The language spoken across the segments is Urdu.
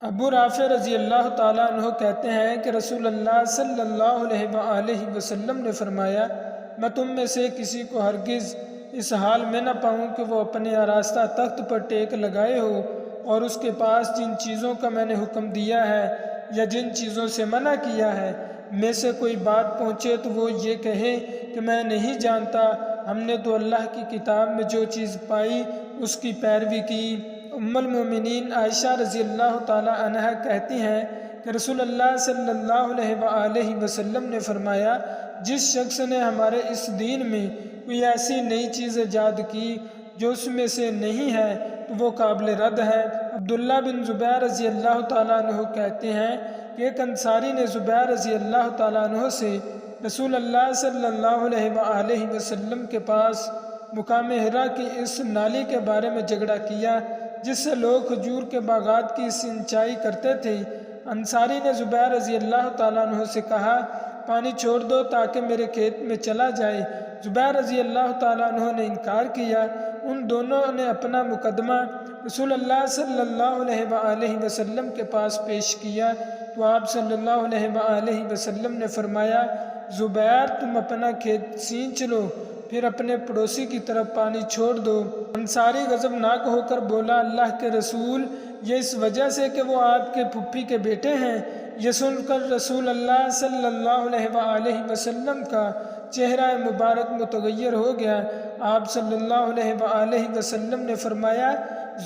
ابو رافع رضی اللہ تعالیٰ عنہ کہتے ہیں کہ رسول اللہ صلی اللہ علیہ وآلہ وسلم نے فرمایا، میں تم میں سے کسی کو ہرگز اس حال میں نہ پاؤں کہ وہ اپنے آراستہ تخت پر ٹیک لگائے ہو اور اس کے پاس جن چیزوں کا میں نے حکم دیا ہے یا جن چیزوں سے منع کیا ہے میں سے کوئی بات پہنچے تو وہ یہ کہے کہ میں نہیں جانتا، ہم نے تو اللہ کی کتاب میں جو چیز پائی اس کی پیروی کی۔ ام المومنین عائشہ رضی اللہ تعالی عنہا کہتی ہیں کہ رسول اللہ صلی اللہ علیہ وآلہ وسلم نے فرمایا، جس شخص نے ہمارے اس دین میں کوئی ایسی نئی چیز ایجاد کی جو اس میں سے نہیں ہے تو وہ قابل رد ہے۔ عبداللہ بن زبیر رضی اللہ تعالیٰ عنہ کہتے ہیں کہ ایک انصاری نے زبیر رضی اللہ تعالیٰ عنہ سے رسول اللہ صلی اللہ علیہ وآلہ وسلم کے پاس مقام حرا کی اس نالی کے بارے میں جھگڑا کیا جس سے لوگ کھجور کے باغات کی سینچائی کرتے تھے۔ انصاری نے زبیر رضی اللہ تعالیٰ عنہ سے کہا، پانی چھوڑ دو تاکہ میرے کھیت میں چلا جائے۔ زبیر رضی اللہ تعالیٰ عنہ نے انکار کیا۔ ان دونوں نے اپنا مقدمہ رسول اللہ صلی اللہ علیہ وآلہ وسلم کے پاس پیش کیا تو آپ صلی اللہ علیہ وآلہ وسلم نے فرمایا، زبیر تم اپنا کھیت سینچ لو پھر اپنے پڑوسی کی طرف پانی چھوڑ دو۔ انصاری غضبناک ہو کر بولا، اللہ کے رسول، یہ اس وجہ سے کہ وہ آپ کے پھپھی کے بیٹے ہیں۔ یہ سن کر رسول اللہ صلی اللہ علیہ وآلہ وسلم کا چہرہ مبارک متغیر ہو گیا۔ آپ صلی اللہ علیہ وآلہ وسلم نے فرمایا،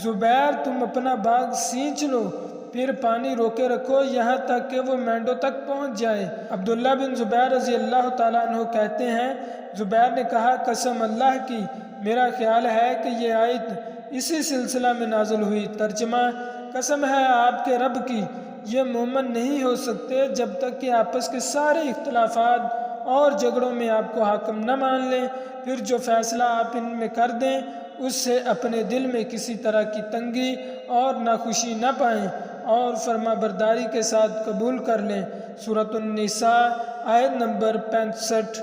زبیر تم اپنا باغ سینچ لو پھر پانی روکے رکھو یہاں تک کہ وہ مینڈوں تک پہنچ جائے۔ عبداللہ بن زبیر رضی اللہ تعالیٰ عنہ کہتے ہیں، زبیر نے کہا، قسم اللہ کی، میرا خیال ہے کہ یہ آیت اسی سلسلہ میں نازل ہوئی۔ ترجمہ، قسم ہے آپ کے رب کی، یہ مومن نہیں ہو سکتے جب تک کہ آپس کے سارے اختلافات اور جھگڑوں میں آپ کو حاکم نہ مان لیں، پھر جو فیصلہ آپ ان میں کر دیں اس سے اپنے دل میں کسی طرح کی تنگی اور ناخوشی نہ پائیں اور فرما برداری کے ساتھ قبول کر لیں۔ سورۃ النساء آیت نمبر 65۔